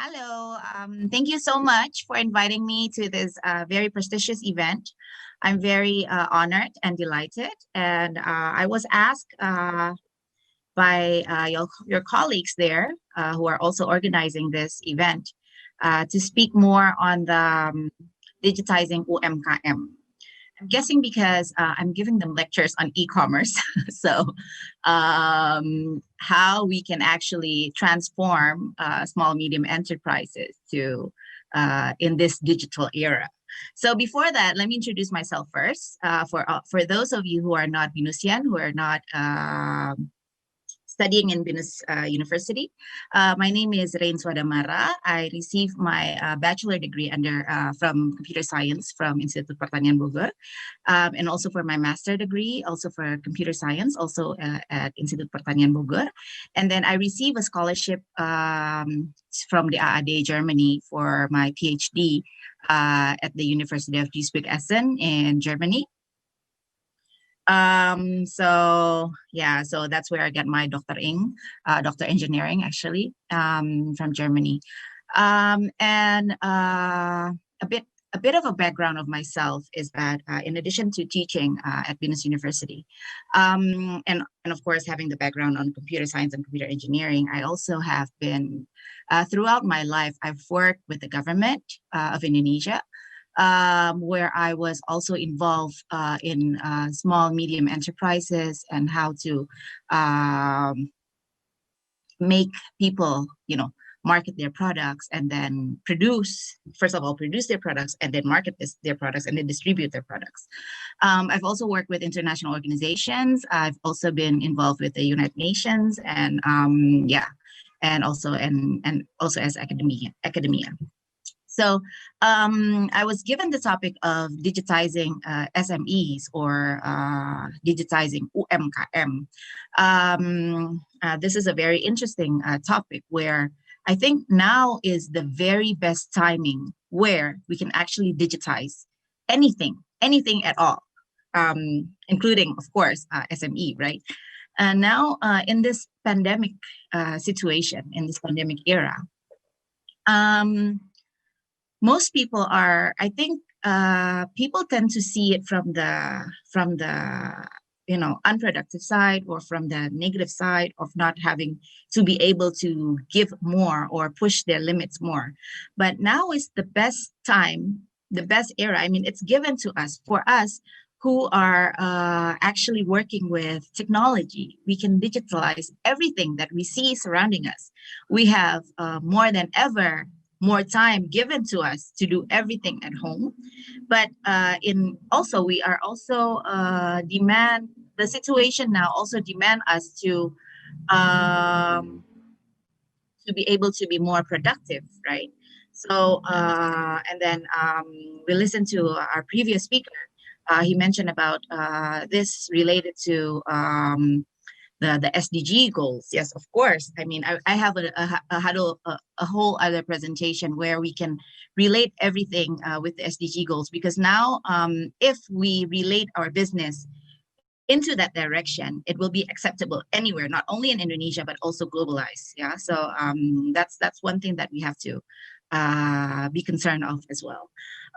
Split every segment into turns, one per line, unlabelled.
Hello. Thank you so much for inviting me to this very prestigious event. I'm very honored and delighted. And I was asked by your colleagues there who are also organizing this event to speak more on the digitizing UMKM. I'm guessing because I'm giving them lectures on e-commerce. So how we can actually transform small, medium enterprises to in this digital era. So before that, let me introduce myself first. For those of you who are not Venusian, who are not studying in Venus University. My name is Rein Suadamara. I received my bachelor degree from computer science from Institut Pertanian Bogor, and also for my master degree, also for computer science, also at Institut Pertanian Bogor. And then I received a scholarship from the AAD Germany for my PhD at the University of Duisburg-Essen in Germany. So that's where I got my Dr. Engineering actually, from Germany. And a bit of a background of myself is that in addition to teaching at Venus University, and of course having the background on computer science and computer engineering, I also have been, throughout my life, I've worked with the government of Indonesia, where I was also involved in small, medium enterprises and how to make people, market their products and then produce their products and then market their products and then distribute their products. I've also worked with international organizations. I've also been involved with the United Nations and also as academia. So I was given the topic of digitizing SMEs or digitizing UMKM. This is a very interesting topic where I think now is the very best timing where we can actually digitize anything at all, including, of course, SME, right? And now in this pandemic situation, in this pandemic era, most people are, I think, people tend to see it from the unproductive side or from the negative side of not having to be able to give more or push their limits more. But now is the best time, the best era. I mean, it's given to us, for us who are actually working with technology. We can digitalize everything that we see surrounding us. We have more than ever more time given to us to do everything at home, but we are also the situation now also demand us to be able to be more productive, right? So and then we listened to our previous speaker. He mentioned about this related to the SDG goals. Yes, of course. I mean, I have a whole other presentation where we can relate everything with the SDG goals, because now if we relate our business into that direction, it will be acceptable anywhere, not only in Indonesia, but also globalized. Yeah, so that's one thing that we have to be concerned of as well.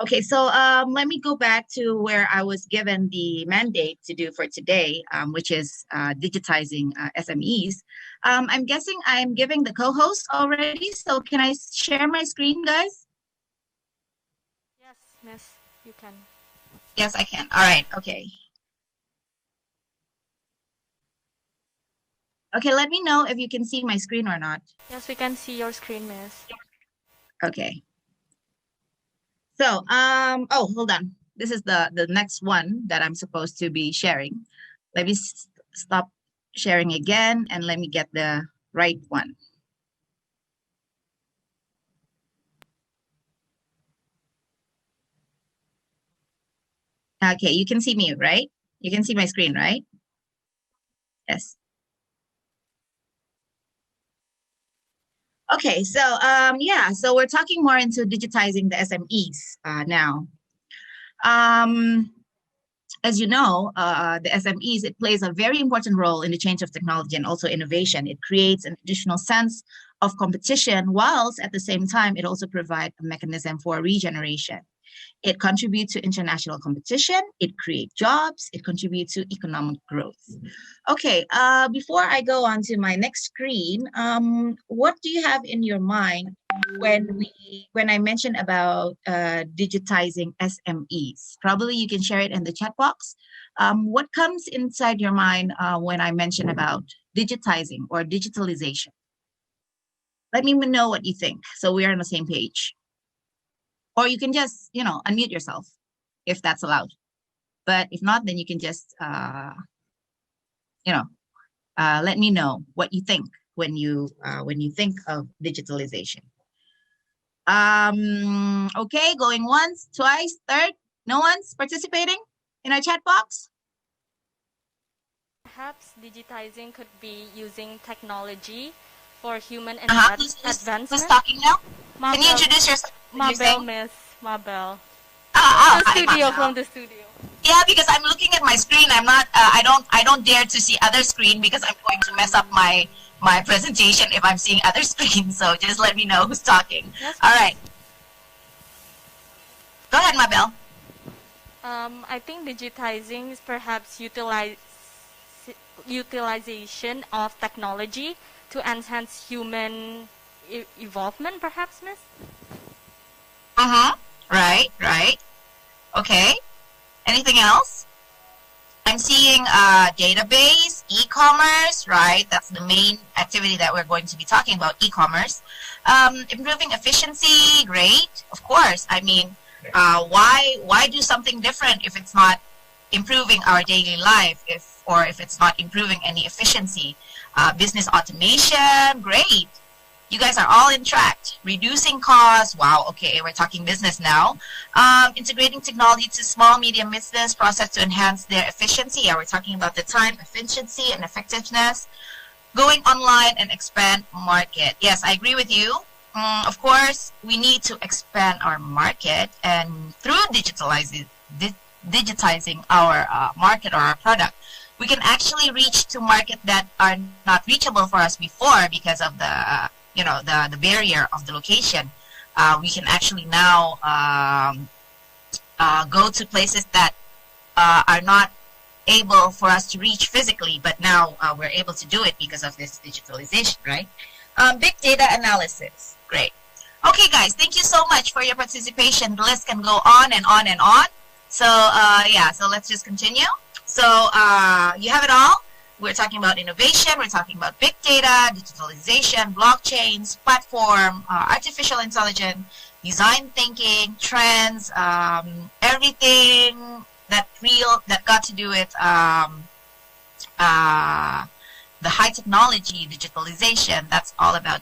Okay, so let me go back to where I was given the mandate to do for today, which is digitizing SMEs. I'm guessing I'm giving the co-host already, so can I share my screen, guys?
Yes, Miss, you can.
Yes, I can. All right, okay. Okay, let me know if you can see my screen or not.
Yes, we can see your screen, Miss.
Okay. So, hold on. This is the next one that I'm supposed to be sharing. Let me stop sharing again and let me get the right one. Okay, you can see me, right? You can see my screen, right? Yes. Okay, so so we're talking more into digitizing the SMEs now. as you know, the SMEs, it plays a very important role in the change of technology and also innovation. It creates an additional sense of competition, whilst at the same time, it also provides a mechanism for regeneration. It contributes to international competition, it creates jobs, it contributes to economic growth. Okay, before I go on to my next screen, what do you have in your mind when I mentioned about digitizing SMEs? Probably you can share it in the chat box. What comes inside your mind when I mention about digitizing or digitalization? Let me know what you think, so we're on the same page. Or you can just, unmute yourself if that's allowed. But if not, then you can just, let me know what you think when you think of digitalization. Okay, going once, twice, third. No one's participating in our chat box?
Perhaps digitizing could be using technology for human advancement.
Who's talking now?
Mabel.
Can you introduce yourself?
Mabel, Miss Mabel. From the studio.
Yeah, because I'm looking at my screen. I'm not. I don't dare to see other screen because I'm going to mess up my presentation if I'm seeing other screens. So just let me know who's talking.
Yes,
all right. Go ahead, Mabel.
I think digitizing is perhaps utilization of technology to enhance human involvement, perhaps, Miss?
Right. Okay. Anything else? I'm seeing database, e-commerce, right? That's the main activity that we're going to be talking about, e-commerce. Improving efficiency, great. Of course. I mean, why do something different if it's not improving our daily life, if it's not improving any efficiency? Business automation, great. You guys are all in track. Reducing costs, wow, okay, we're talking business now. Integrating technology to small, medium business process to enhance their efficiency. Yeah, we're talking about the time, efficiency, and effectiveness. Going online and expand market. Yes, I agree with you. Of course, we need to expand our market, and through digitizing our market or our product, we can actually reach to market that are not reachable for us before because of the the barrier of the location. We can actually now go to places that are not able for us to reach physically, but now we're able to do it because of this digitalization, right? Big data analysis, great. Okay, guys, thank you so much for your participation. The list can go on and on and on. So so let's just continue. So you have it all. We're talking about innovation, we're talking about big data, digitalization, blockchains, platform, artificial intelligence, design thinking, trends, everything that got to do with the high technology, digitalization. That's all about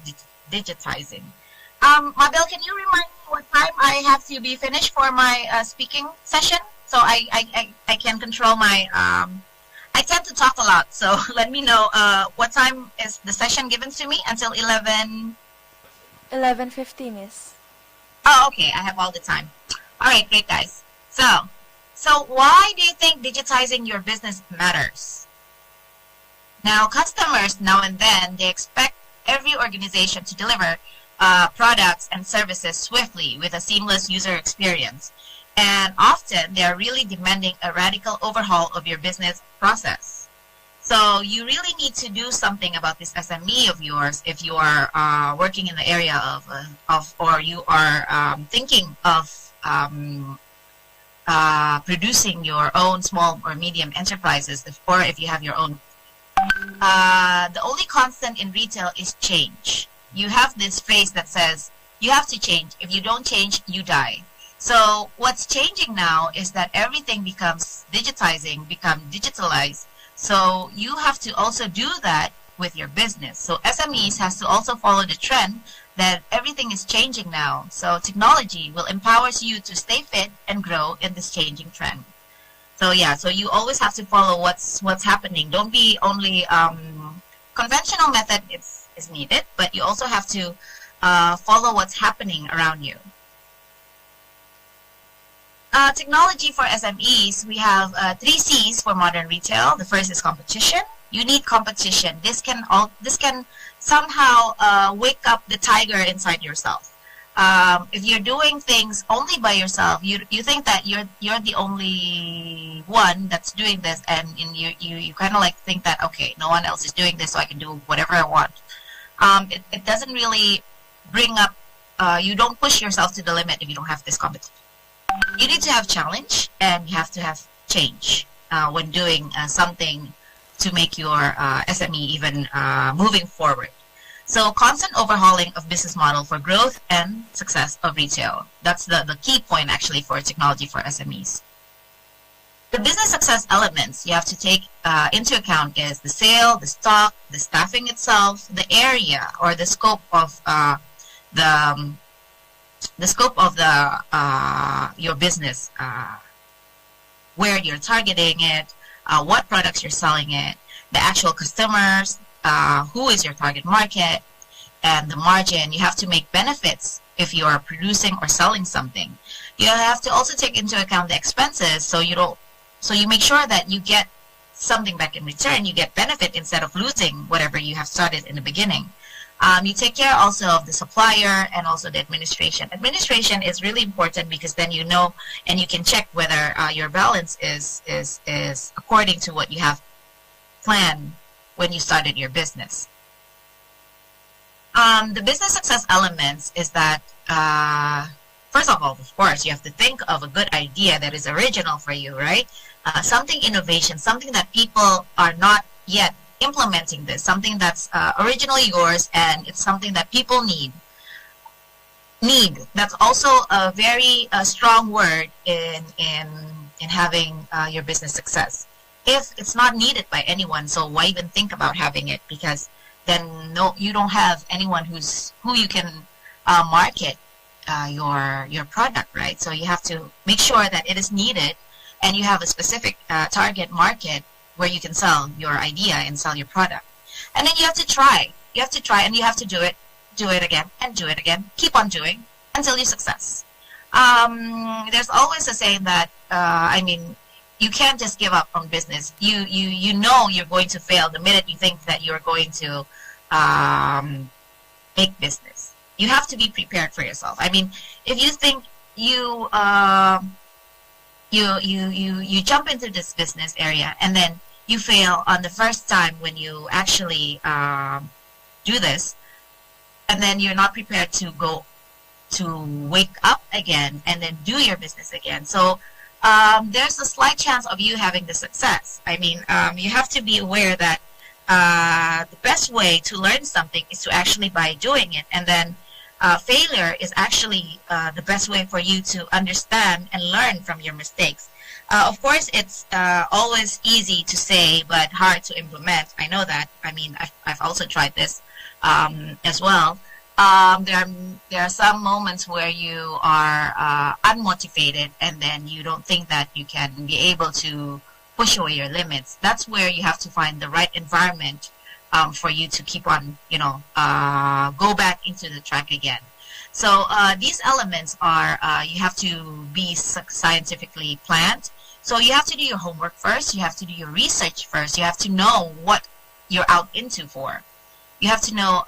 digitizing. Mabel, can you remind me what time I have to be finished for my speaking session? So I can control my... I tend to talk a lot, so let me know what time is the session given to me until
11:50, Miss.
Oh, okay, I have all the time. All right, great, guys. So why do you think digitizing your business matters? Now, customers now and then, they expect every organization to deliver products and services swiftly with a seamless user experience. And often they are really demanding a radical overhaul of your business process. So you really need to do something about this SME of yours if you are working in the area of or you are thinking of producing your own small or medium enterprises, or if you have your own. The only constant in retail is change. You have this phrase that says, you have to change. If you don't change, you die. So what's changing now is that everything becomes digitalized. So you have to also do that with your business. So SMEs has to also follow the trend that everything is changing now. So technology will empower you to stay fit and grow in this changing trend. So yeah, so you always have to follow what's happening. Don't be only conventional method is needed, but you also have to follow what's happening around you. Technology for SMEs, we have 3 C's for modern retail. The first is competition. You need competition. This can somehow wake up the tiger inside yourself. If you're doing things only by yourself, you think that you're the only one that's doing this, and you kind of like think that, okay, no one else is doing this, so I can do whatever I want. It doesn't really bring up. You don't push yourself to the limit if you don't have this competition. You need to have challenge, and you have to have change when doing something to make your SME even moving forward. So constant overhauling of business model for growth and success of retail. That's the key point actually for technology for SMEs. The business success elements you have to take into account is the sale, the stock, the staffing itself, the area or the scope of your business, where you're targeting it, what products you're selling it, the actual customers, who is your target market, and the margin. You have to make benefits if you are producing or selling something. You have to also take into account the expenses, so you make sure that you get something back in return. You get benefit instead of losing whatever you have started in the beginning. You take care also of the supplier and also the administration. Administration is really important because then you know and you can check whether your balance is according to what you have planned when you started your business. The business success elements is that, first of all, of course, you have to think of a good idea that is original for you, right? Something innovation, something that people are not yet implementing this, something that's originally yours, and it's something that people need. That's also a very strong word in having your business success. If it's not needed by anyone, so why even think about having it? Because then you don't have anyone who you can market your product, right? So you have to make sure that it is needed, and you have a specific target market where you can sell your idea and sell your product. And then you have to try. You have to try, and you have to do it again, and do it again. Keep on doing until you success. There's always a saying that, you can't just give up on business. You know you're going to fail the minute you think that you're going to make business. You have to be prepared for yourself. I mean, if you think you jump into this business area and then you fail on the first time when you actually do this, and then you're not prepared to wake up again and then do your business again. So there's a slight chance of you having the success. I mean, you have to be aware that the best way to learn something is to actually by doing it, and then failure is actually the best way for you to understand and learn from your mistakes. Of course, it's always easy to say, but hard to implement. I know that. I mean, I've also tried this as well. There are some moments where you are unmotivated, and then you don't think that you can be able to push away your limits. That's where you have to find the right environment for you to keep on, go back into the track again. So these elements are, you have to be scientifically planned. So you have to do your homework first. You have to do your research first. You have to know what you're out into for. You have to know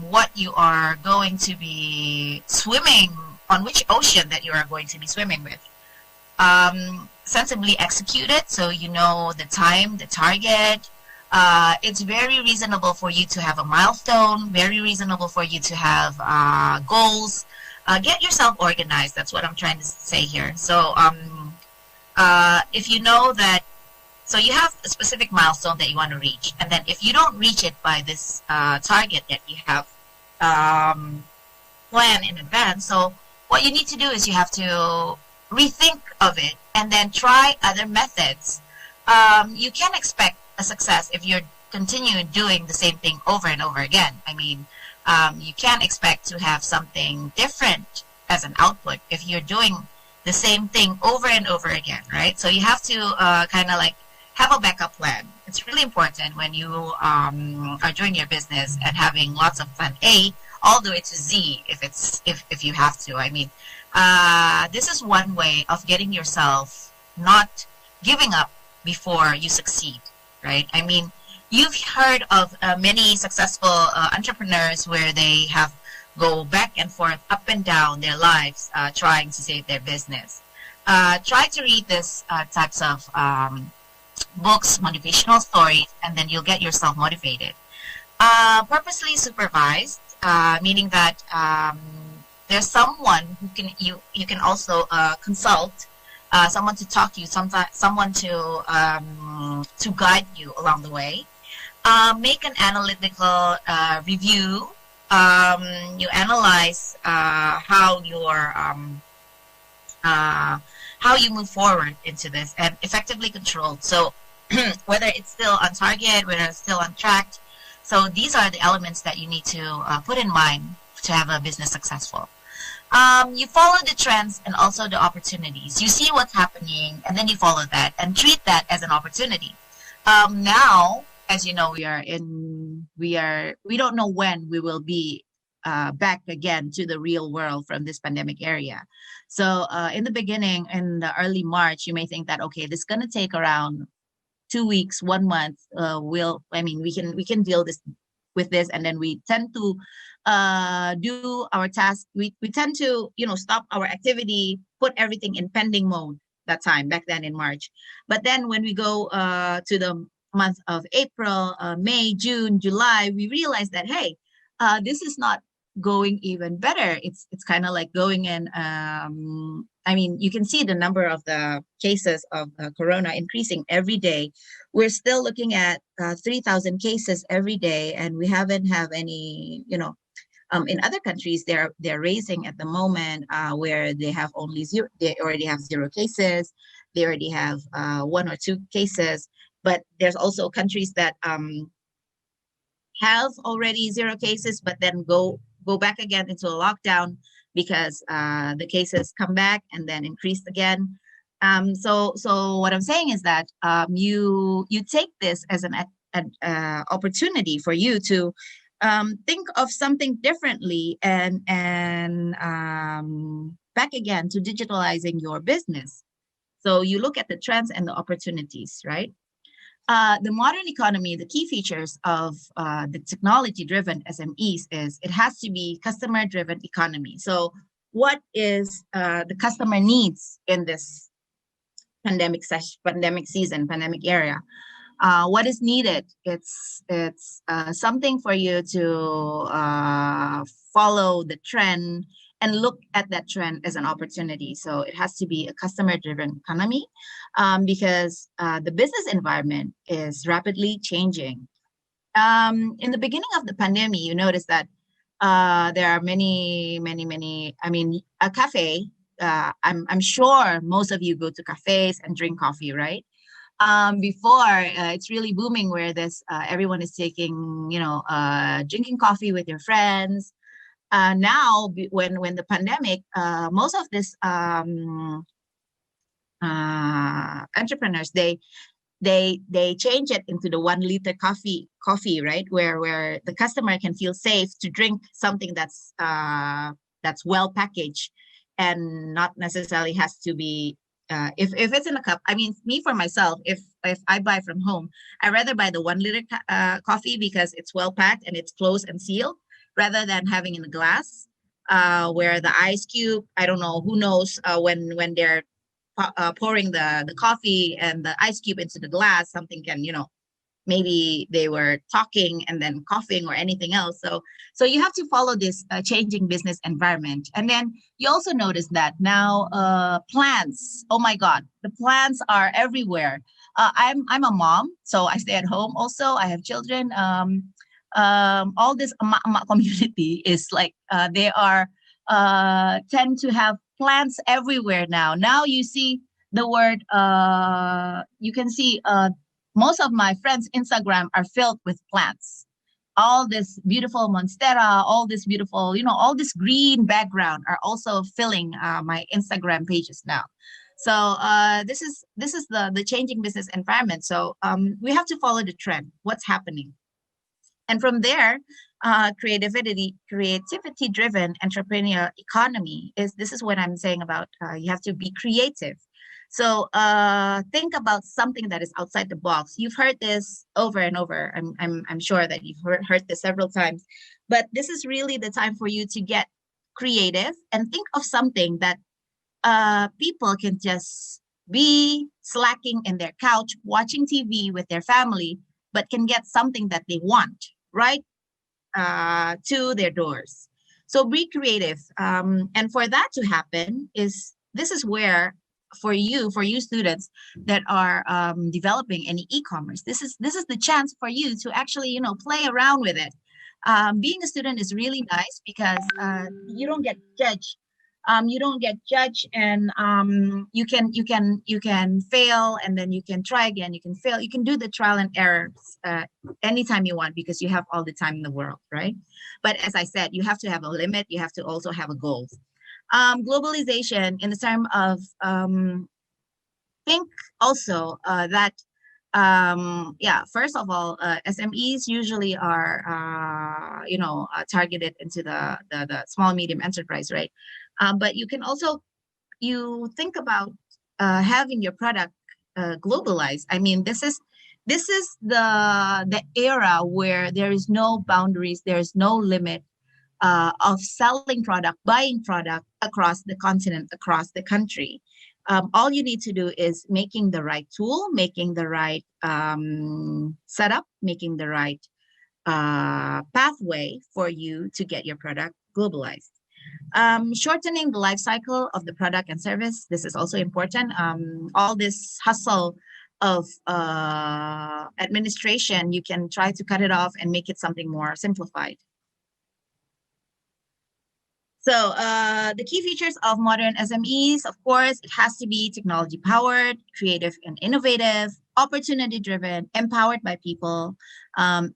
what you are going to be swimming, on which ocean that you are going to be swimming with. Sensibly execute it, so you know the time, the target. It's very reasonable for you to have a milestone, very reasonable for you to have goals. Get yourself organized. That's what I'm trying to say here. So if you know that, so you have a specific milestone that you want to reach, and then if you don't reach it by this target that you have planned in advance, so what you need to do is you have to rethink of it and then try other methods. You can expect a success if you're continuing doing the same thing over and over again. I mean, you can't expect to have something different as an output if you're doing the same thing over and over again, right? So you have to kind of like have a backup plan. It's really important when you are doing your business and having lots of plan A all the way to Z if you have to. I mean, This is one way of getting yourself not giving up before you succeed, right? I mean, you've heard of many successful entrepreneurs where they have go back and forth, up and down their lives, trying to save their business. Try to read this types of books, motivational stories, and then you'll get yourself motivated. Purposely supervised, meaning that there's someone who can you can also consult, someone to talk to you, someone to guide you along the way. Make an analytical review. You analyze how you move forward into this and effectively controlled. So whether it's still on target, whether it's still on track. So these are the elements that you need to put in mind to have a business successful. You follow the trends and also the opportunities. You see what's happening and then you follow that and treat that as an opportunity. Now, as you know, we don't know when we will be back again to the real world from this pandemic area. So in the beginning, in the early March, you may think that, okay, this is going to take around 2 weeks, 1 month. We can deal with this, and then we tend to do our task. We tend to stop our activity, put everything in pending mode that time back then in March. But then when we go to the month of April, May, June, July, we realize that, hey, this is not going even better. It's kind of like going in. You can see the number of the cases of corona increasing every day. We're still looking at 3,000 cases every day, and we haven't have any. In other countries, they're raising at the moment where they have only zero. They already have 0 cases. They already have 1 or 2 cases. But there's also countries that have already 0 cases, but then go back again into a lockdown because the cases come back and then increase again. So what I'm saying is that you take this as an opportunity for you to think of something differently and back again to digitalizing your business. So you look at the trends and the opportunities, right? The modern economy, the key features of the technology-driven SMEs is it has to be customer-driven economy. So what is the customer needs in this pandemic season, pandemic area? What is needed? It's something for you to follow the trend and look at that trend as an opportunity. So it has to be a customer-driven economy because the business environment is rapidly changing. In the beginning of the pandemic, you notice that there are many. A cafe. I'm sure most of you go to cafes and drink coffee, right? Before it's really booming where everyone is taking, drinking coffee with your friends. Now, when the pandemic, most of this entrepreneurs they change it into the 1 liter coffee, right? Where the customer can feel safe to drink something that's well packaged and not necessarily has to be. If it's in a cup, me for myself, if I buy from home, I rather buy the 1 liter coffee because it's well packed and it's closed and sealed, rather than having in a glass, where the ice cube, I don't know, who knows when they're pouring the coffee and the ice cube into the glass, something can, maybe they were talking and then coughing or anything else. So you have to follow this changing business environment. And then you also notice that now plants, oh my God, the plants are everywhere. I'm a mom, so I stay at home also. I have children. All this community is like they are tend to have plants everywhere now. Now you see the word, you can see most of my friends' Instagram are filled with plants. All this beautiful monstera, all this beautiful, all this green background are also filling my Instagram pages now. So this is the changing business environment. So we have to follow the trend. What's happening? And from there, creativity-driven entrepreneurial economy this is what I'm saying about you have to be creative. So think about something that is outside the box. You've heard this over and over. I'm sure that you've heard this several times, but this is really the time for you to get creative and think of something that people can just be slacking in their couch, watching TV with their family, but can get something that they want right to their doors. So be creative. And for that to happen this is where for you students that are developing any e-commerce, this is the chance for you to actually play around with it. Being a student is really nice because you don't get judged. And you can fail, and then you can try again. You can fail. You can do the trial and errors anytime you want because you have all the time in the world, right? But as I said, you have to have a limit. You have to also have a goal. Globalization in the term of think also that first of all, SMEs usually are targeted into the small medium enterprise, right? But you can also think about having your product globalized. I mean, this is the era where there is no boundaries, there is no limit of selling product, buying product across the continent, across the country. All you need to do is making the right tool, making the right setup, making the right pathway for you to get your product globalized. Shortening the life cycle of the product and service. This is also important. All this hustle of administration, you can try to cut it off and make it something more simplified. So the key features of modern SMEs, of course, it has to be technology powered, creative and innovative, opportunity driven, empowered by people,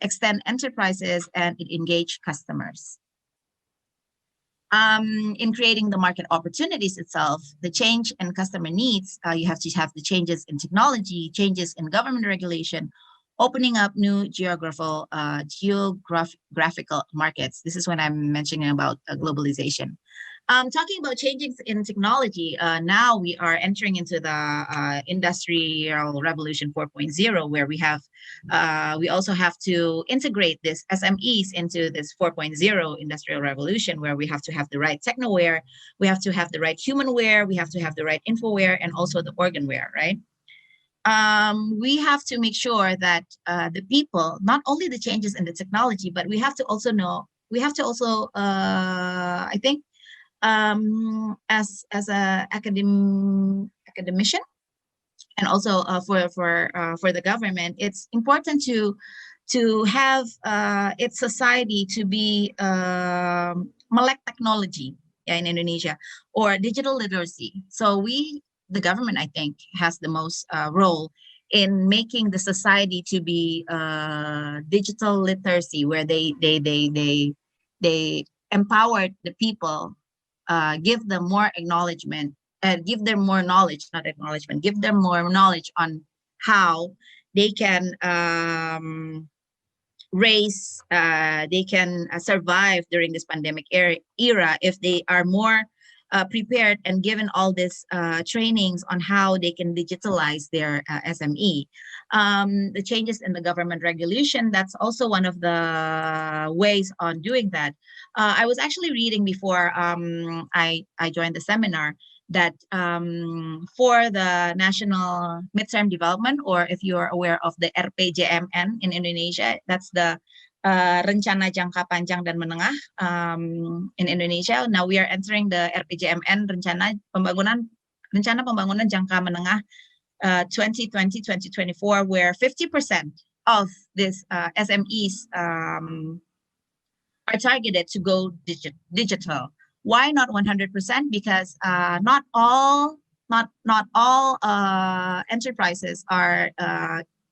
extend enterprises, and engage customers. In creating the market opportunities itself, the change in customer needs, you have to have the changes in technology, changes in government regulation, opening up new geographical markets. This is when I'm mentioning about globalization. Talking about changes in technology, now we are entering into the industrial revolution 4.0, where we also have to integrate this SMEs into this 4.0 industrial revolution, where we have to have the right technoware, we have to have the right humanware, we have to have the right infoware, and also the organware, right? We have to make sure that the people, not only the changes in the technology, but we have to also I think, as a academician, and also for the government, it's important to have its society to be melek technology in Indonesia, or digital literacy. So the government, I think, has the most role in making the society to be digital literacy, where they empower the people, give them more acknowledgement, give them more knowledge, not acknowledgement, give them more knowledge on how they can they can survive during this pandemic era if they are more prepared and given all these trainings on how they can digitalize their SME. The changes in the government regulation, that's also one of the ways on doing that. I was actually reading before I joined the seminar that for the national midterm development, or if you are aware of the RPJMN in Indonesia, that's the rencana jangka panjang dan menengah in Indonesia. Now we are entering the RPJMN, rencana pembangunan jangka menengah 2020-2024, where 50% of this SMEs are targeted to go digital. Why not 100%? Because not all enterprises are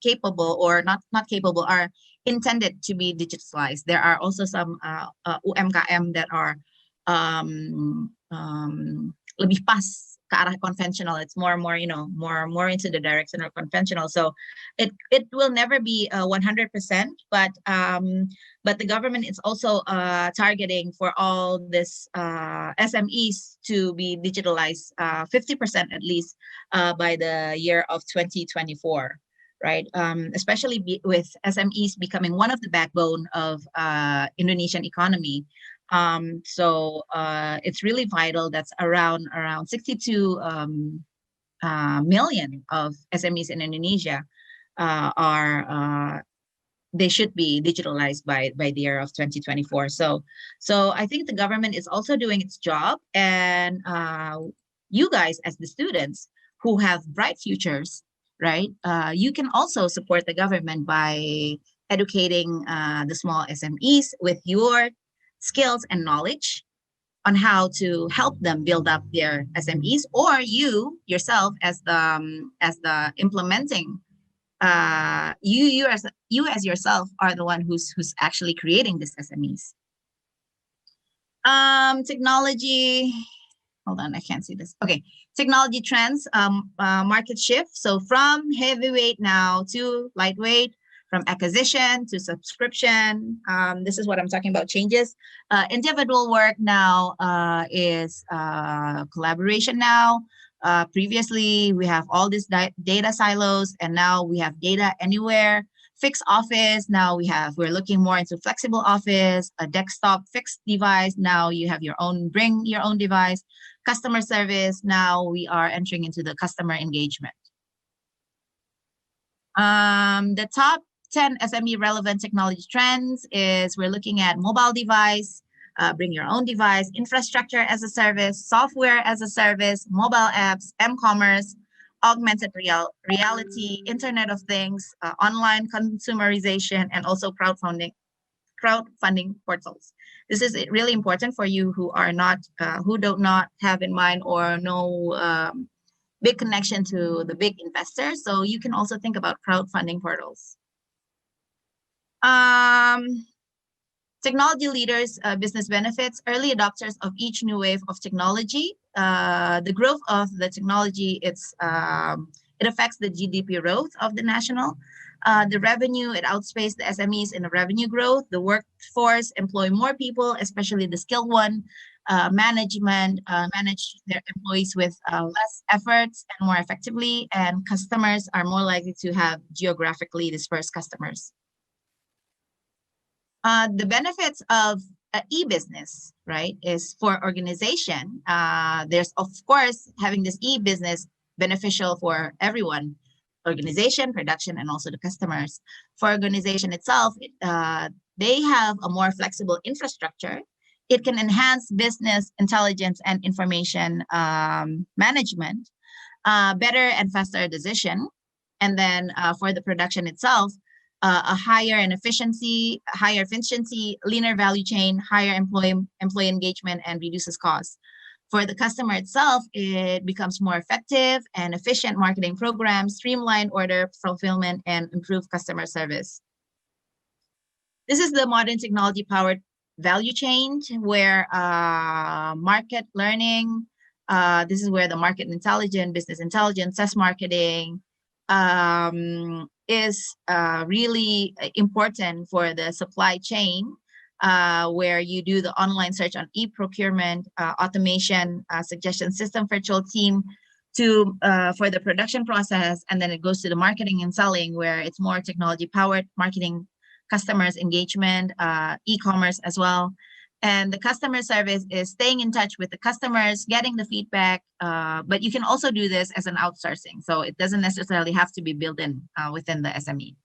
capable, or not capable, are intended to be digitalized. There are also some UMKM that are lebih pas ke arah conventional. It's more and more, you know, more into the direction of conventional. So it will never be 100%, but the government is also targeting for all this SMEs to be digitalized 50% at least by the year of 2024. Right, especially with SMEs becoming one of the backbone of Indonesian economy. So it's really vital. That's around 62 million of SMEs in Indonesia they should be digitalized by the year of 2024. So I think the government is also doing its job, and you guys as the students who have bright futures, right? You can also support the government by educating the small SMEs with your skills and knowledge on how to help them build up their SMEs, or you yourself as the implementing. You as yourself are the one who's actually creating these SMEs. Technology. Hold on, I can't see this. Okay, technology trends, market shift. So from heavyweight now to lightweight, from acquisition to subscription. This is what I'm talking about, changes. Individual work now is collaboration now. Previously, we have all these data silos, and now we have data anywhere. Fixed office, now we're looking more into flexible office, a desktop fixed device. Now you have bring your own device. Customer service, now we are entering into the customer engagement. The top 10 SME relevant technology trends is we're looking at mobile device, bring your own device, infrastructure as a service, software as a service, mobile apps, m-commerce, augmented reality, Internet of Things, online consumerization, and also crowdfunding portals. This is really important for you who are not, who do not have in mind or no big connection to the big investors. So you can also think about crowdfunding portals. Technology leaders, business benefits, early adopters of each new wave of technology. The growth of the technology, it affects the GDP growth of the national. The revenue, it outspaced the SMEs in the revenue growth. The workforce employ more people, especially the skilled one. Management manage their employees with less efforts and more effectively, and customers are more likely to have geographically dispersed customers. The benefits of e-business, right, is for organization. There's, of course, having this e-business beneficial for everyone, organization, production, and also the customers. For organization itself, they have a more flexible infrastructure. It can enhance business intelligence and information management, better and faster decision. And then for the production itself, a higher efficiency, leaner value chain, higher employee engagement, and reduces costs. For the customer itself, it becomes more effective and efficient marketing programs, streamline order fulfillment, and improve customer service. This is the modern technology-powered value chain where market learning, this is where the market intelligence, business intelligence, SaaS marketing, is really important for the supply chain, where you do the online search on e-procurement, automation, suggestion system, virtual team for the production process, and then it goes to the marketing and selling, where it's more technology-powered marketing, customers engagement, e-commerce as well. And the customer service is staying in touch with the customers, getting the feedback, but you can also do this as an outsourcing. So it doesn't necessarily have to be built in within the SME.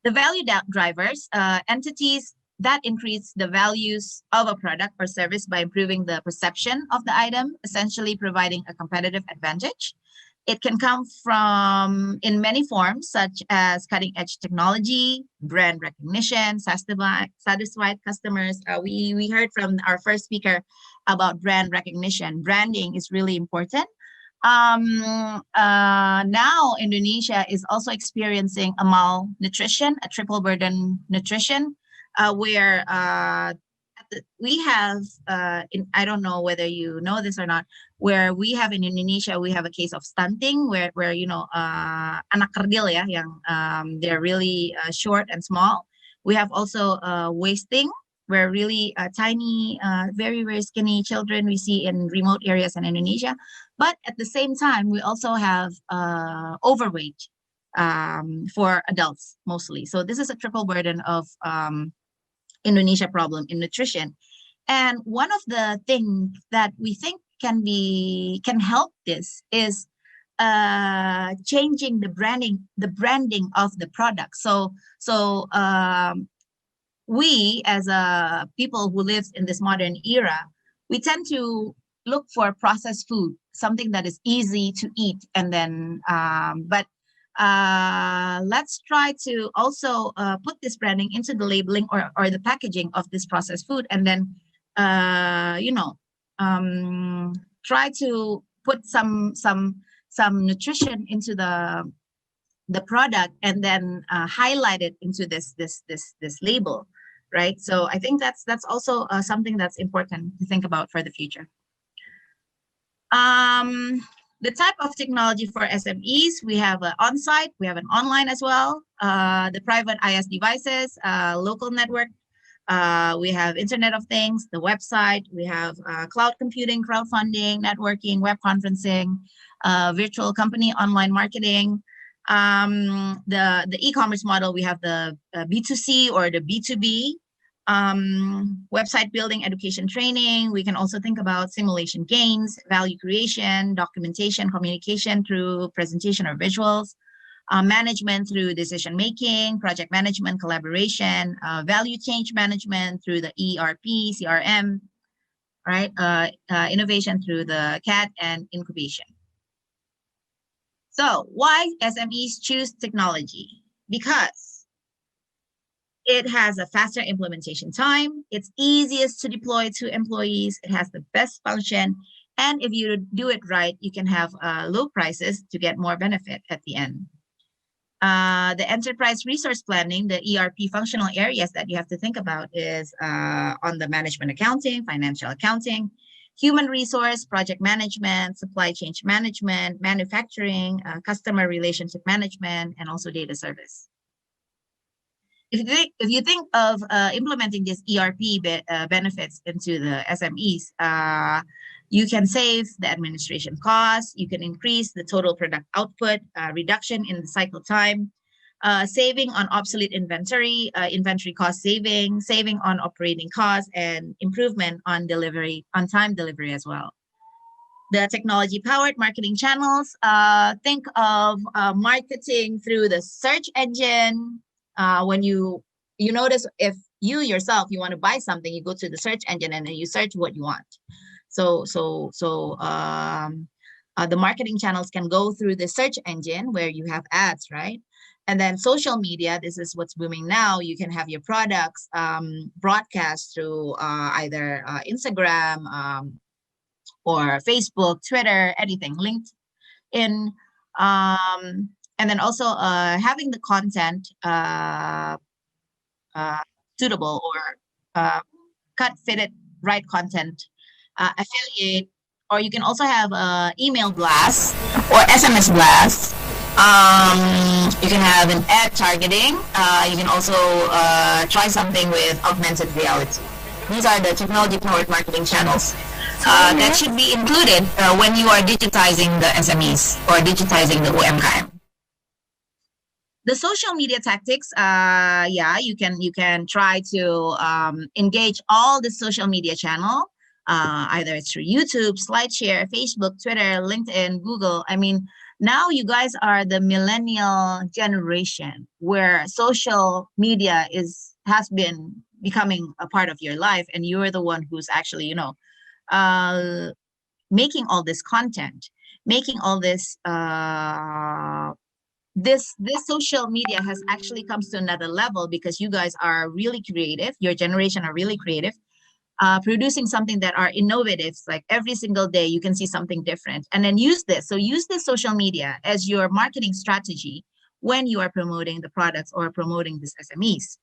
The value drivers, entities that increase the values of a product or service by improving the perception of the item, essentially providing a competitive advantage. It can come from in many forms, such as cutting-edge technology, brand recognition, satisfied customers. We heard from our first speaker about brand recognition. Branding is really important. Now Indonesia is also experiencing a malnutrition, a triple burden nutrition, where at we have I don't know whether you know this or not, where we have in Indonesia, we have a case of stunting where you know anak kerdil ya yang they're really short and small. We have also wasting, where really tiny, very, very skinny children we see in remote areas in Indonesia. But at the same time, we also have overweight for adults mostly. So this is a triple burden of Indonesia problem in nutrition. And one of the things that we think can help this is changing the branding of the product. So we as a people who live in this modern era, we tend to look for processed food, something that is easy to eat, and then but let's try to also put this branding into the labeling or the packaging of this processed food, and then you know, try to put some nutrition into the product, and then highlight it into this label, right? So I think that's also something that's important to think about for the future. The type of technology for SMEs, we have an on-site, we have an online as well. The private IS devices, local network, we have Internet of Things, the website, we have cloud computing, crowdfunding, networking, web conferencing, virtual company, online marketing. The e-commerce model, we have the B2C or the B2B, website building, education training. We can also think about simulation gains, value creation, documentation, communication through presentation or visuals, management through decision making, project management, collaboration, value change management through the ERP, CRM, right? Innovation through the CAD and incubation. So why SMEs choose technology? Because it has a faster implementation time, it's easiest to deploy to employees, it has the best function, and if you do it right, you can have low prices to get more benefit at the end. The enterprise resource planning, the ERP functional areas that you have to think about is on the management accounting, financial accounting, human resource, project management, supply chain management, manufacturing, customer relationship management, and also data service. If you think of implementing this ERP benefits into the SMEs, you can save the administration costs, you can increase the total product output, reduction in the cycle time, saving on obsolete inventory, inventory cost saving, saving on operating costs, and improvement on delivery, on-time delivery as well. The technology-powered marketing channels, think of marketing through the search engine. When you notice, if you yourself, you want to buy something, you go to the search engine and then you search what you want. So the marketing channels can go through the search engine where you have ads, right? And then social media, this is what's booming now. You can have your products broadcast through either Instagram or Facebook, Twitter, anything, LinkedIn. And then also having the content suitable or cut, fitted, right content, affiliate, or you can also have email blasts or SMS blasts. You can have an ad targeting. You can also try something with augmented reality. These are the technology-powered marketing channels that should be included when you are digitizing the SMEs or digitizing the UMKM. The social media tactics, yeah, you can try to engage all the social media channel, either it's through YouTube, SlideShare, Facebook, Twitter, LinkedIn, Google. I mean, now you guys are the millennial generation where social media has been becoming a part of your life, and you're the one who's actually, you know, making all this content, making all this. This social media has actually comes to another level because you guys are really creative. Your generation are really creative, producing something that are innovative. Like every single day you can see something different, and then use this. So use this social media as your marketing strategy when you are promoting the products or promoting these SMEs.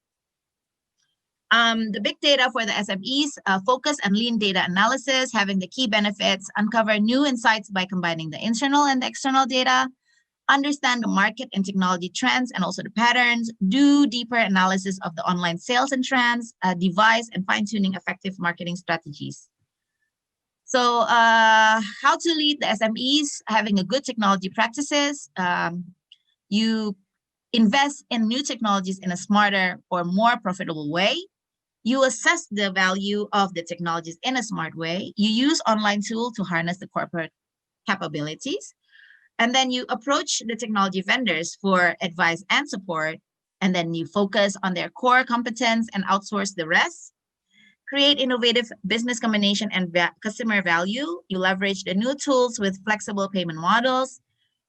The big data for the SMEs, focus on lean data analysis, having the key benefits, uncover new insights by combining the internal and the external data, understand the market and technology trends and also the patterns, do deeper analysis of the online sales and trends, devise and fine-tuning effective marketing strategies. So how to lead the SMEs, having a good technology practices. You invest in new technologies in a smarter or more profitable way. You assess the value of the technologies in a smart way. You use online tools to harness the corporate capabilities. And then you approach the technology vendors for advice and support. And then you focus on their core competence and outsource the rest. Create innovative business combination and customer value. You leverage the new tools with flexible payment models.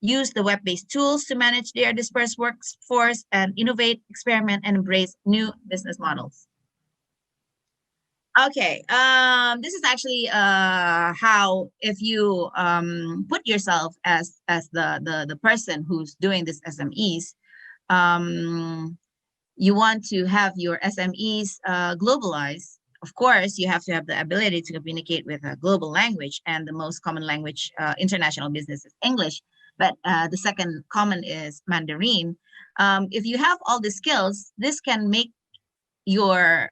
Use the web-based tools to manage their dispersed workforce and innovate, experiment, and embrace new business models. Okay, this is actually how, if you put yourself as the person who's doing this SMEs, you want to have your SMEs globalize. Of course, you have to have the ability to communicate with a global language, and the most common language international business is English, but the second common is Mandarin. If you have all the skills, this can make your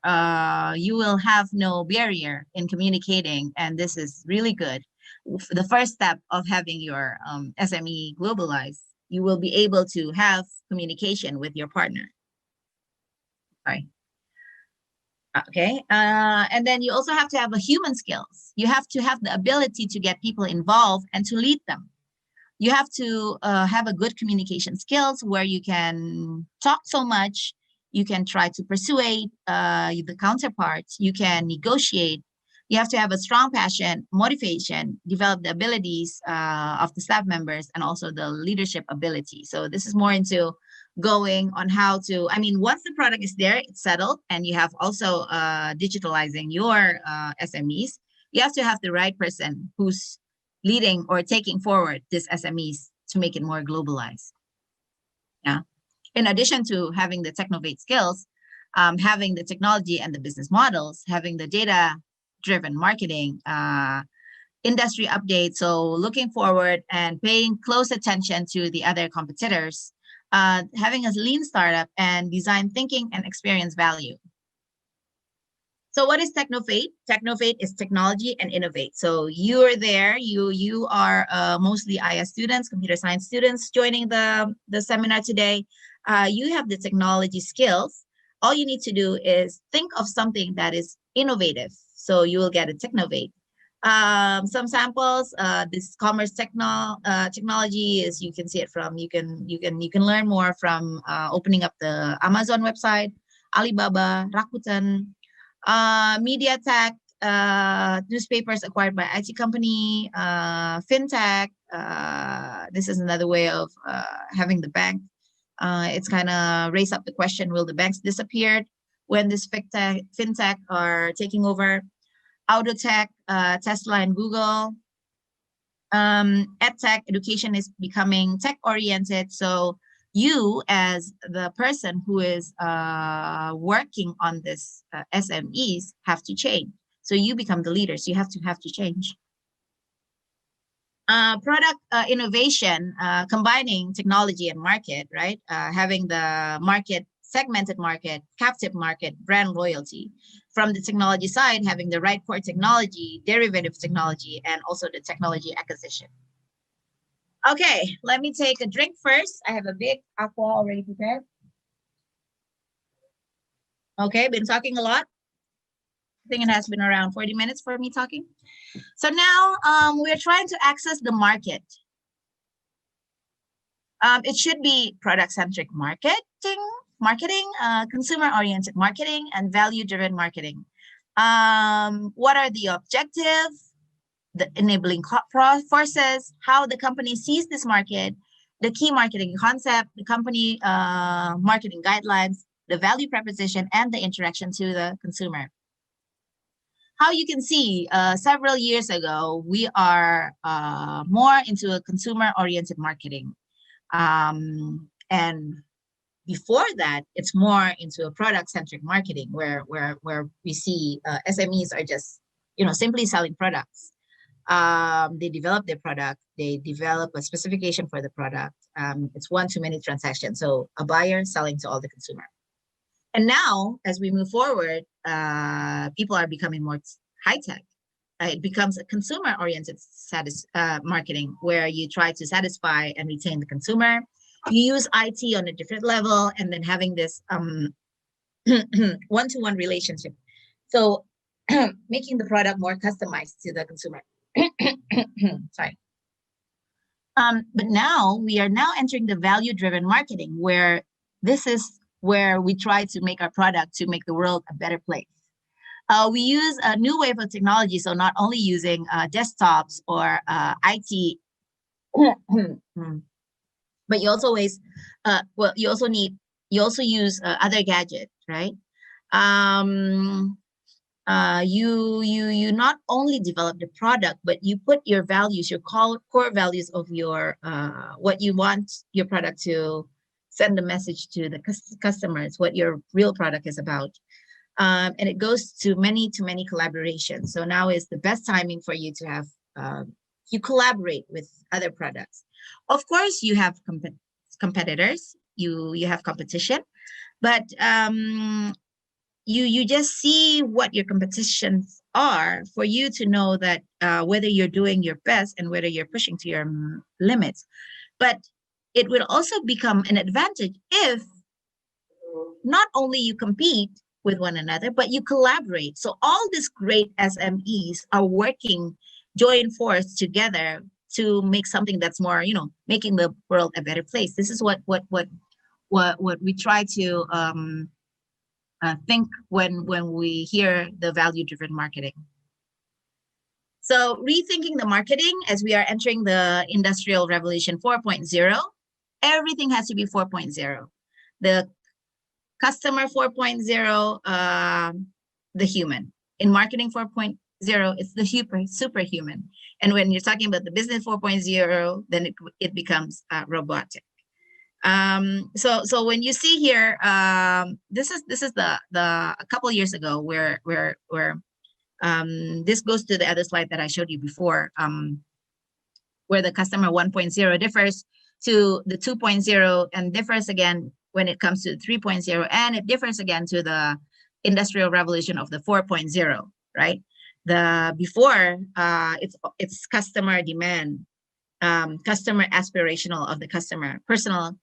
you will have no barrier in communicating, and this is really good. The first step of having your SME globalized, you will be able to have communication with your partner. Sorry. Okay, and then you also have to have a human skills. You have to have the ability to get people involved and to lead them. You have to have a good communication skills where you can talk so much. You can try to persuade the counterparts. You can negotiate. You have to have a strong passion, motivation, develop the abilities of the staff members, and also the leadership ability. So this is more into going on how to, I mean, once the product is there, it's settled, and you have also digitalizing your SMEs, you have to have the right person who's leading or taking forward this SMEs to make it more globalized. Yeah. In addition to having the technovate skills, having the technology and the business models, having the data-driven marketing, industry updates, so looking forward and paying close attention to the other competitors, having a lean startup, and design thinking and experience value. So what is Technovate? Technovate is technology and innovate. So you're there, you are mostly IS students, computer science students joining the seminar today. You have the technology skills. All you need to do is think of something that is innovative. So you will get a Technovate. Some samples, this commerce technology is, you can see it from, you can learn more from opening up the Amazon website, Alibaba, Rakuten, media tech, newspapers acquired by IT company, fintech. This is another way of having the bank. It's kind of raise up the question, will the banks disappear when this fintech are taking over? Auto tech, Tesla and Google. EdTech, education is becoming tech-oriented. So you, as the person who is working on this SMEs, have to change. So you become the leaders. You have to change. Product innovation, combining technology and market, right? Having the market, segmented market, captive market, brand loyalty. From the technology side, having the right core technology, derivative technology, and also the technology acquisition. Okay, let me take a drink first. I have a big aqua already prepared. Okay, been talking a lot. I think it has been around 40 minutes for me talking. So now we're trying to access the market. It should be product-centric marketing, consumer-oriented marketing, and value-driven marketing. What are the objectives, the enabling forces, how the company sees this market, the key marketing concept, the company marketing guidelines, the value proposition, and the interaction to the consumer. How you can see, several years ago, we are more into a consumer-oriented marketing. And before that, it's more into a product-centric marketing where we see SMEs are just, simply selling products. They develop their product, they develop a specification for the product. It's one-to-many transaction. So a buyer selling to all the consumer. And now, as we move forward, people are becoming more high-tech. It becomes a consumer-oriented marketing where you try to satisfy and retain the consumer. You use IT on a different level, and then having this one-to-one relationship. So making the product more customized to the consumer. Sorry. But now we are entering the value-driven marketing, where this is where we try to make our product to make the world a better place. We use a new wave of technology, so not only using desktops or IT, but you also use other gadgets, right? You not only develop the product, but you put your values, your core values of your what you want your product to send a message to the customers, what your real product is about. And it goes to many collaborations. So now is the best timing for you to have, you collaborate with other products. Of course, you have competitors, you have competition, but you just see what your competitions are for you to know that whether you're doing your best and whether you're pushing to your limits. But it will also become an advantage if not only you compete with one another, but you collaborate. So all these great SMEs are working joint force together to make something that's more, making the world a better place. This is what we try to think when we hear the value-driven marketing. So rethinking the marketing as we are entering the Industrial Revolution 4.0, everything has to be 4.0. The customer 4.0, the human. In marketing 4.0, it's the superhuman. And when you're talking about the business 4.0, then it becomes robotic. So when you see here, this is the a couple of years ago where this goes to the other slide that I showed you before, where the customer 1.0 differs to the 2.0 and differs again when it comes to 3.0, and it differs again to the Industrial Revolution of the 4.0, right? The before it's customer demand, customer aspirational of the customer, personal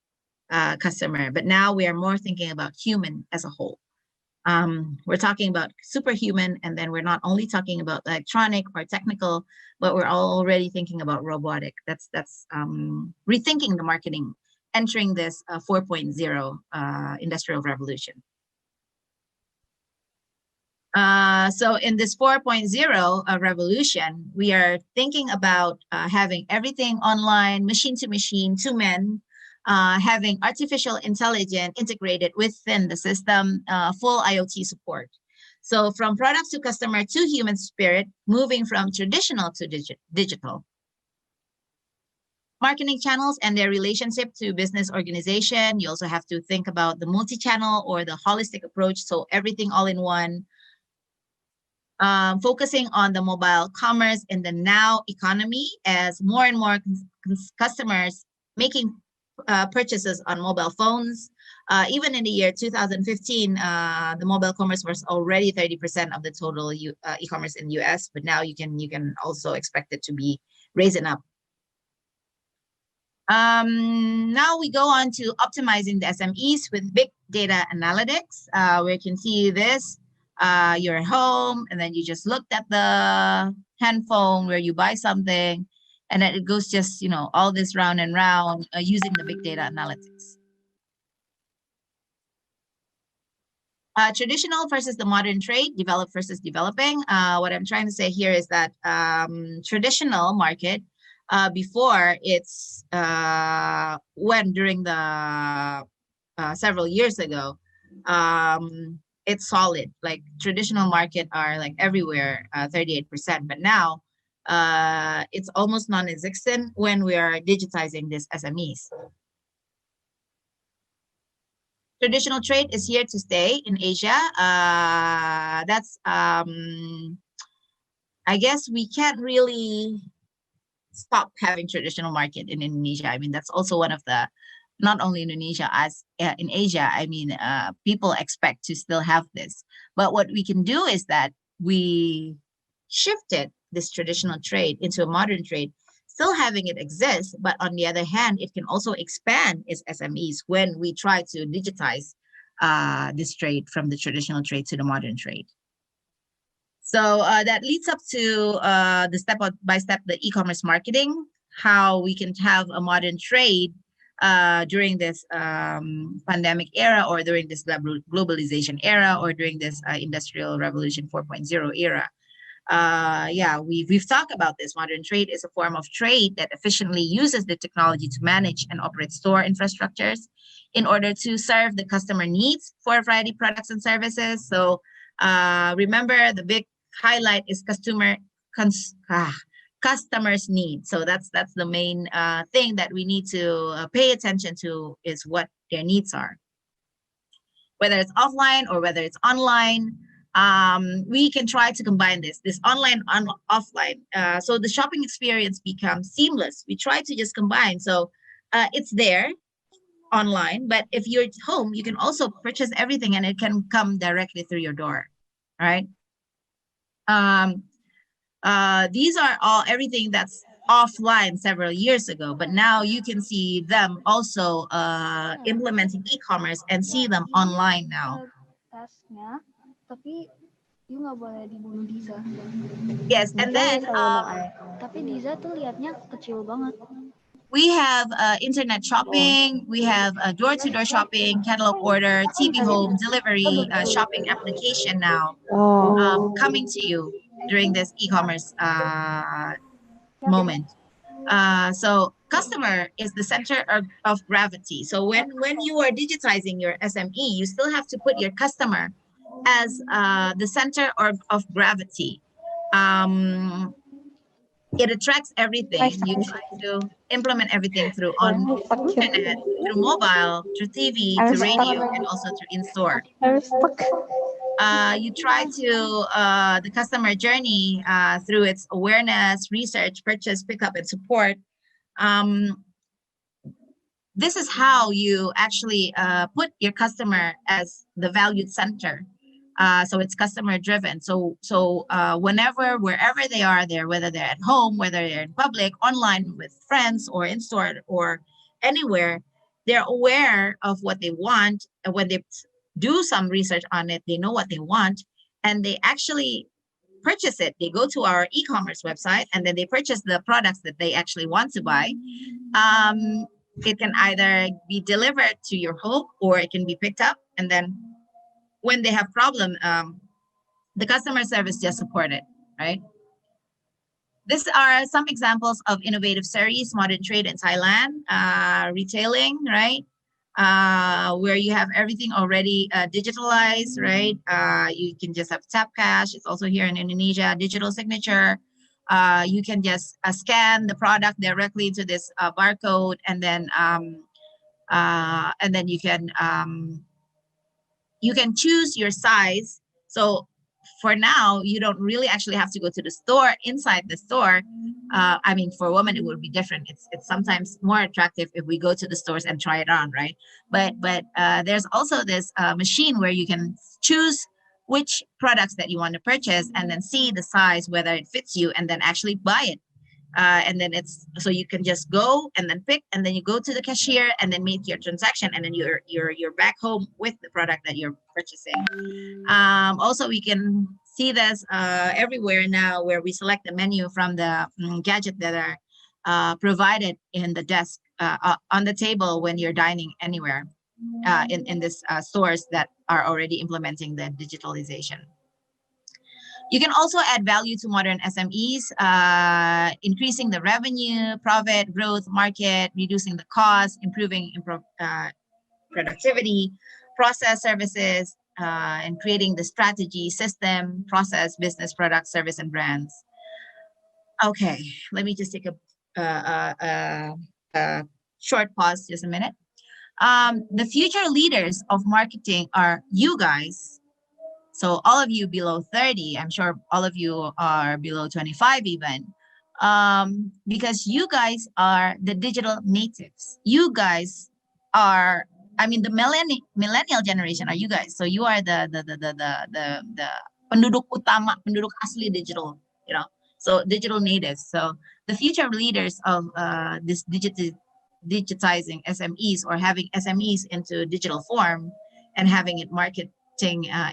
customer, but now we are more thinking about human as a whole. We're talking about superhuman, and then we're not only talking about electronic or technical, but we're already thinking about robotic. That's rethinking the marketing, entering this 4.0 Industrial Revolution. So in this 4.0 revolution, we are thinking about having everything online, machine to machine, to men, having artificial intelligence integrated within the system, full IoT support. So from products to customer to human spirit, moving from traditional to digital. Marketing channels and their relationship to business organization. You also have to think about the multi-channel or the holistic approach. So everything all in one. Focusing on the mobile commerce in the now economy as more and more customers making purchases on mobile phones. Even in the year 2015, the mobile commerce was already 30% of the total e-commerce in the US, but now you can also expect it to be raising up. Now we go on to optimizing the SMEs with big data analytics, where you can see this. You're at home and then you just looked at the handphone where you buy something, and then it goes just, all this round and round using the big data analytics. Traditional versus the modern trade, developed versus developing. What I'm trying to say here is that traditional market, before it's when during the several years ago, it's solid. Like traditional market are like everywhere, 38%, but now it's almost non-existent when we are digitizing these SMEs. traditional trade is here to stay in Asia. That's I guess we can't really stop having traditional market in Indonesia. I mean, that's also one of the, not only Indonesia, as in Asia, I mean, people expect to still have this. But what we can do is that we shifted this traditional trade into a modern trade, still having it exist, but on the other hand, it can also expand its SMEs when we try to digitize this trade from the traditional trade to the modern trade. So that leads up to the step-by-step, the e-commerce marketing, how we can have a modern trade during this pandemic era, or during this globalization era, or during this industrial revolution 4.0 era. Yeah, we've talked about this. Modern trade is a form of trade that efficiently uses the technology to manage and operate store infrastructures in order to serve the customer needs for a variety of products and services. So remember, the big highlight is customers' needs. So that's the main thing that we need to pay attention to, is what their needs are. Whether it's offline or whether it's online, we can try to combine this online and offline. So the shopping experience becomes seamless. We try to just combine. So it's there online, but if you're at home, you can also purchase everything and it can come directly through your door, right? These are all everything that's offline several years ago, but now you can see them also implementing e-commerce and see them online now.
Tasnya, tapi you nggak boleh dibunuh Diza.
Yes, and then
tapi Diza tuh liatnya kecil banget.
We have internet shopping, we have door-to-door shopping, catalog order, TV home, delivery, shopping application now coming to you during this e-commerce moment. So customer is the center of gravity. So when you are digitizing your SME, you still have to put your customer as the center of gravity. It attracts everything. You try to implement everything through on internet, through mobile, through TV, through radio, and also through in-store. You try to the customer journey through its awareness, research, purchase, pickup, and support. This is how you actually put your customer as the valued center. So it's customer driven. So whenever, wherever they are there, whether they're at home, whether they're in public, online with friends, or in store, or anywhere, they're aware of what they want. And when they do some research on it, they know what they want, and they actually purchase it. They go to our e-commerce website and then they purchase the products that they actually want to buy. It can either be delivered to your home or it can be picked up, and then when they have problem, the customer service just support it, right? These are some examples of innovative series, modern trade in Thailand, retailing, right? Where you have everything already digitalized, right? You can just have tap cash. It's also here in Indonesia, digital signature. You can just scan the product directly to this barcode, and then you can choose your size. So for now, you don't really actually have to go to the store. Inside the store, I mean, for women, it would be different. It's sometimes more attractive if we go to the stores and try it on, right? But there's also this machine where you can choose which products that you want to purchase, and then see the size, whether it fits you, and then actually buy it. And then so you can just go and then pick, and then you go to the cashier and then make your transaction, and then you're back home with the product that you're purchasing. Also, we can see this everywhere now, where we select the menu from the gadget that are provided in the desk on the table when you're dining anywhere in this stores that are already implementing the digitalization. You can also add value to modern SMEs, increasing the revenue, profit, growth, market, reducing the cost, improving productivity, process services, and creating the strategy, system, process, business, product, service, and brands. Okay, let me just take a short pause, just a minute. The future leaders of marketing are you guys. So all of you below 30, I'm sure all of you are below 25 even, because you guys are the digital natives. You guys are, I mean, the millennial generation are you guys. So you are the penduduk utama, penduduk asli digital, you know. So digital natives. So the future leaders of this digitizing SMEs, or having SMEs into digital form and having it marketing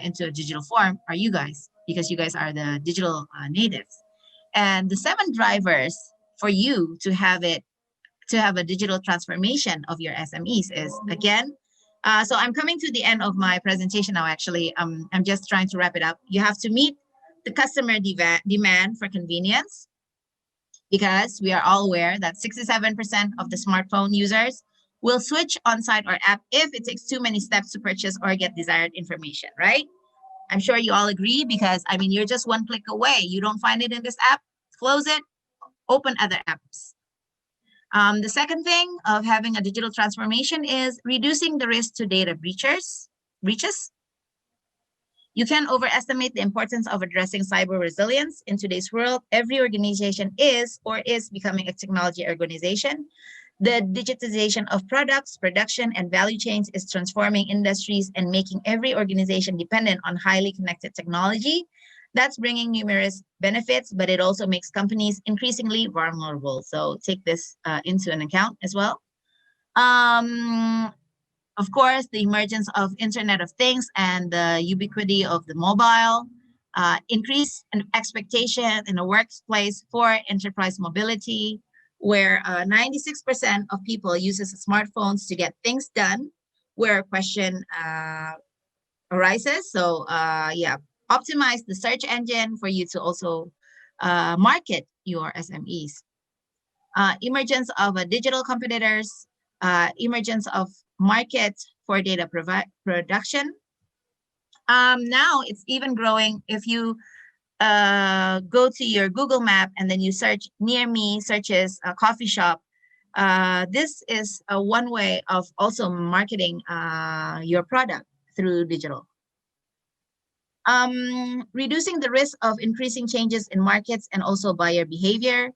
into a digital form, are you guys, because you guys are the digital natives. And the 7 drivers for you to have a digital transformation of your SMEs is, again, so I'm coming to the end of my presentation now. Actually, I'm just trying to wrap it up. You have to meet the customer demand for convenience, because we are all aware that 67% of the smartphone users will switch on-site or app if it takes too many steps to purchase or get desired information, right? I'm sure you all agree, because I mean, you're just one click away. You don't find it in this app, close it, open other apps. The second thing of having a digital transformation is reducing the risk to data breaches. You can overestimate the importance of addressing cyber resilience. In today's world, every organization is becoming a technology organization. The digitization of products, production, and value chains is transforming industries and making every organization dependent on highly connected technology. That's bringing numerous benefits, but it also makes companies increasingly vulnerable. So take this into an account as well. Of course, the emergence of Internet of Things and the ubiquity of the mobile, increase an expectation in the workplace for enterprise mobility, where 96% of people uses smartphones to get things done, where a question arises. So yeah, optimize the search engine for you to also market your SMEs. Emergence of digital competitors, emergence of market for data production. Now it's even growing. If you go to your Google map and then you search near me, searches a coffee shop, this is one way of also marketing your product through digital. Reducing the risk of increasing changes in markets and also buyer behavior.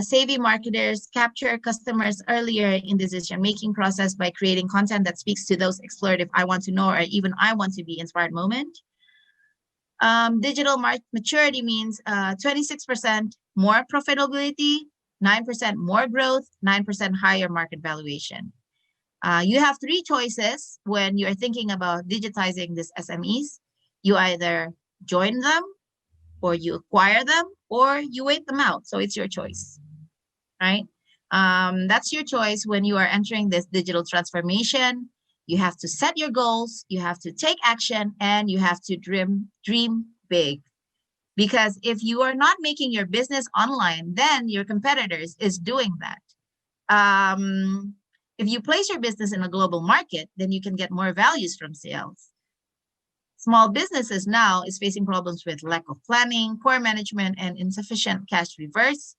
Savvy marketers capture customers earlier in the decision-making process by creating content that speaks to those explorative I want to know or even I want to be inspired moment. Digital maturity means 26% more profitability, 9% more growth, 9% higher market valuation. You have 3 choices when you're thinking about digitizing these SMEs. You either join them, or you acquire them, or you wait them out. So it's your choice, right? That's your choice when you are entering this digital transformation. You have to set your goals, you have to take action, and you have to dream big. Because if you are not making your business online, then your competitors is doing that. If you place your business in a global market, then you can get more values from sales. Small businesses now is facing problems with lack of planning, poor management, and insufficient cash reserves.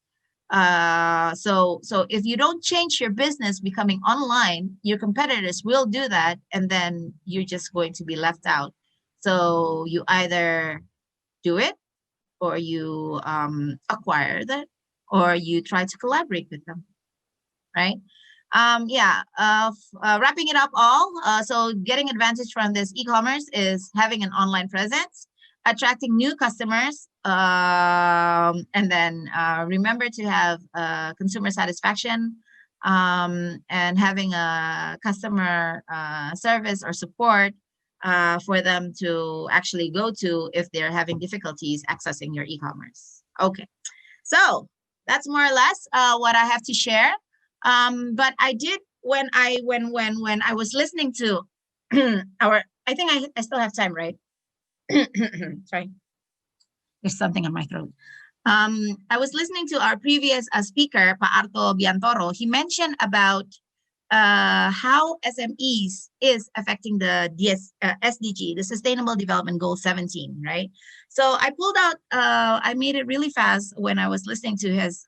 So if you don't change your business becoming online, your competitors will do that, and then you're just going to be left out. So you either do it, or you acquire that, or you try to collaborate with them, right? Wrapping it up all, so getting advantage from this e-commerce is having an online presence, attracting new customers, and then remember to have consumer satisfaction, and having a customer service or support for them to actually go to if they're having difficulties accessing your e-commerce. Okay, so that's more or less what I have to share. But I did when I was listening to I think I still have time, right? Sorry, there's something in my throat. I was listening to our previous speaker, Pa Arto Biantoro. He mentioned about how SMEs is affecting the SDG, the Sustainable Development Goal 17, right? So I pulled out, I made it really fast when I was listening to his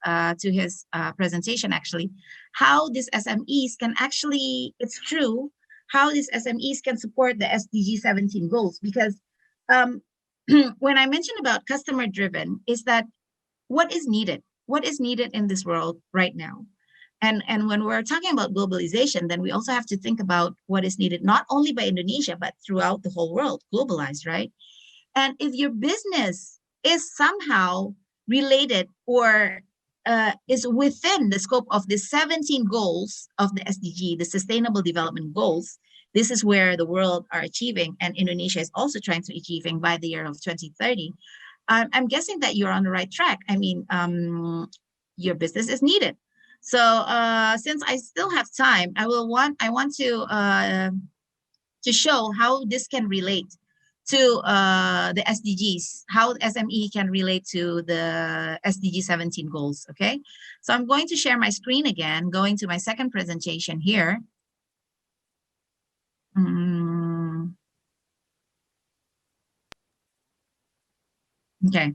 presentation, actually, how these SMEs can actually, it's true, how these SMEs can support the SDG 17 goals. Because when I mentioned about customer driven, is that what is needed? What is needed in this world right now? And when we're talking about globalization, then we also have to think about what is needed, not only by Indonesia, but throughout the whole world, globalized, right? And if your business is somehow related or is within the scope of the 17 goals of the SDG, the Sustainable Development Goals, this is where the world are achieving, and Indonesia is also trying to achieving by the year of 2030. I'm guessing that you're on the right track. I mean, your business is needed. So since I still have time, I want to show how this can relate to the SDGs, how SME can relate to the SDG 17 goals, okay? So I'm going to share my screen again, going to my second presentation here. Okay.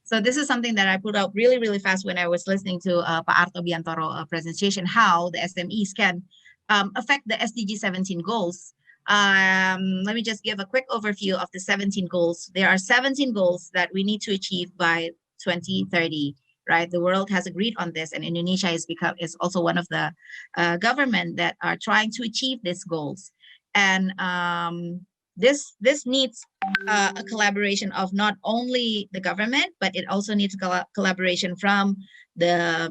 So this is something that I put out really, really fast when I was listening to Pak Arto Biantoro presentation, how the SMEs can affect the SDG 17 goals. Let me just give a quick overview of the 17 goals. There are 17 goals that we need to achieve by 2030, right? The world has agreed on this, and Indonesia is also one of the government that are trying to achieve these goals. And this needs a collaboration of not only the government, but it also needs collaboration from the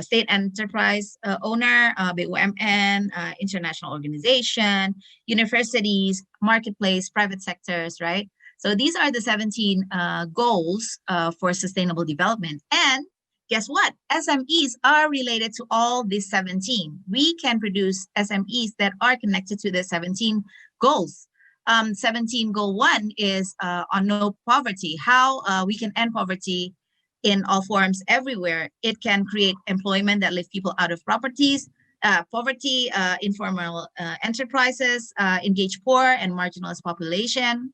state enterprise owner, BUMN, international organization, universities, marketplace, private sectors, right? So these are the 17 goals for sustainable development. And guess what? SMEs are related to all these 17. We can produce SMEs that are connected to the 17 goals. 17 goal 1 is on no poverty, how we can end poverty in all forms everywhere. It can create employment that lift people out of poverty, informal enterprises, engage poor and marginalized population.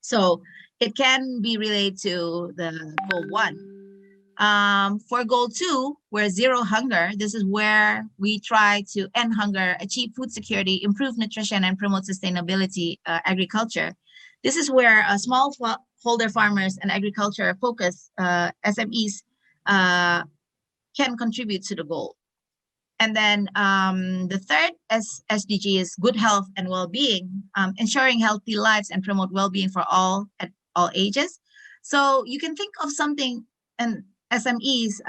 So it can be related to the goal 1. For goal 2, where zero hunger, this is where we try to end hunger, achieve food security, improve nutrition, and promote sustainability agriculture. This is where smallholder farmers and agriculture focused SMEs can contribute to the goal. And then the third SDG is good health and well-being, ensuring healthy lives and promote well-being for all at all ages. So you can think of something and SMEs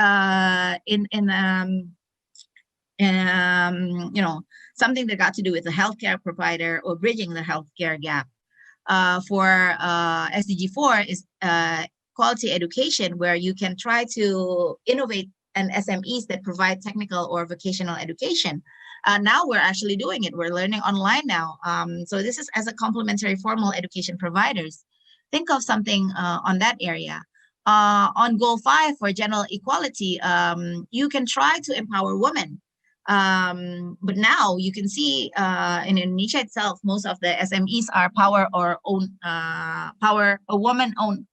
you know, something that got to do with the healthcare provider or bridging the healthcare gap. For SDG 4 is quality education, where you can try to innovate and SMEs that provide technical or vocational education. Now we're actually doing it. We're learning online now. So this is as a complementary formal education providers. Think of something on that area. On goal 5 for general equality, you can try to empower women. But now you can see in Indonesia itself, most of the SMEs are power or woman owned.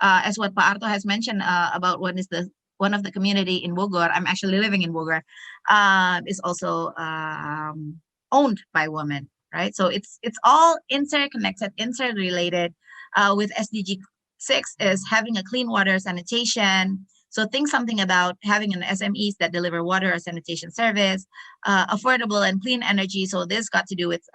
As what Pak Arto has mentioned about one of the community in Bogor, I'm actually living in Bogor, is also owned by women, right? So it's all interconnected, interrelated. With SDG 6 is having a clean water sanitation. So think something about having an SMEs that deliver water or sanitation service, affordable and clean energy. So this got to do with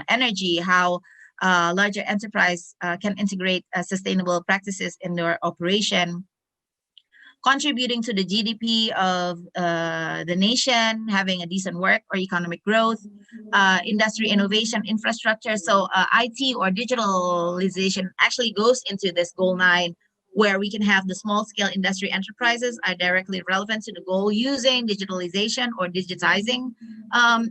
energy, how larger enterprise can integrate sustainable practices in their operation, contributing to the GDP of the nation, having a decent work or economic growth, industry innovation, infrastructure. So IT or digitalization actually goes into this goal 9, where we can have the small scale industry enterprises are directly relevant to the goal using digitalization or digitizing.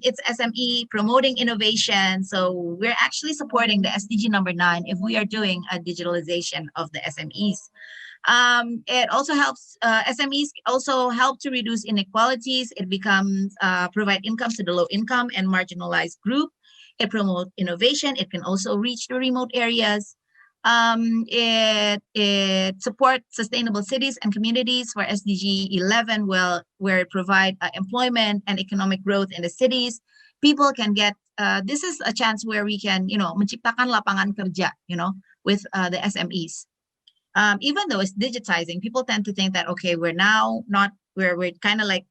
It's SME promoting innovation. So we're actually supporting the SDG number 9 if we are doing a digitalization of the SMEs. It also helps, SMEs also help to reduce inequalities. It becomes, provide income to the low income and marginalized group. It promotes innovation. It can also reach the remote areas. It supports sustainable cities and communities for SDG 11, where it provide employment and economic growth in the cities. People can get, this is a chance where we can, menciptakan lapangan kerja, with the SMEs. Even though it's digitizing, people tend to think that, okay, we're now not, we're kind of like,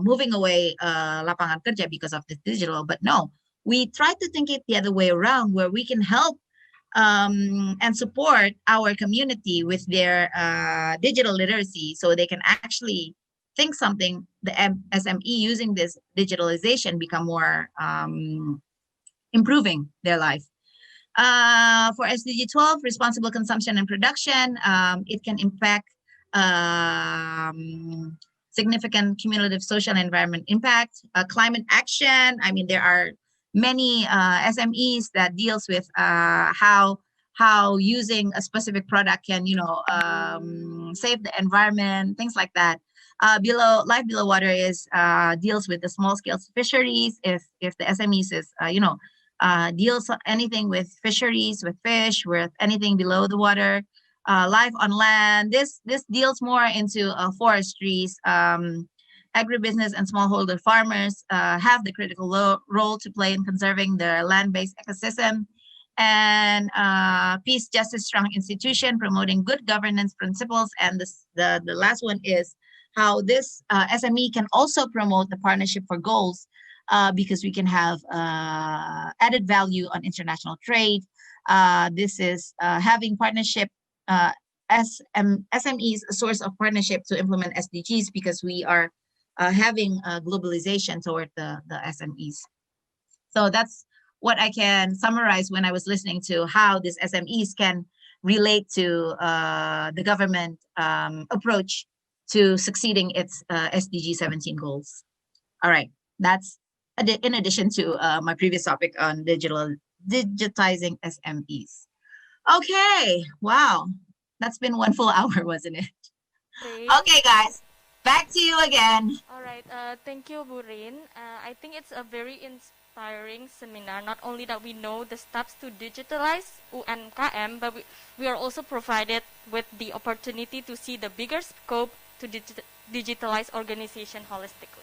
moving away lapangan kerja because of this digital, but no, we try to think it the other way around, where we can help and support our community with their digital literacy, so they can actually think something, the SME using this digitalization become more improving their life. For SDG 12, responsible consumption and production, it can impact significant cumulative social and environment impact. Climate action, I mean, there are many SMEs that deals with how using a specific product can, save the environment, things like that. Life below water is deals with the small scale fisheries. If the SMEs is, deals anything with fisheries, with fish, with anything below the water. Life on land, this deals more into forestries. Agribusiness and smallholder farmers have the critical role to play in conserving the land-based ecosystem. And peace, justice, strong institution, promoting good governance principles. And the last one is how this SME can also promote the partnership for goals, because we can have added value on international trade. This is having partnership SMEs a source of partnership to implement SDGs, because we are having globalization toward the SMEs. So that's what I can summarize when I was listening to how these SMEs can relate to the government approach to succeeding its SDG 17 goals. All right, that's in addition to my previous topic on digitizing SMEs. Okay, wow, that's been one full hour, wasn't it?
Great.
Okay, guys, back to you again.
All right. Thank you, Bu Rein. I think it's a very inspiring seminar. Not only that we know the steps to digitalize UMKM, but we are also provided with the opportunity to see the bigger scope to digitalize organization holistically.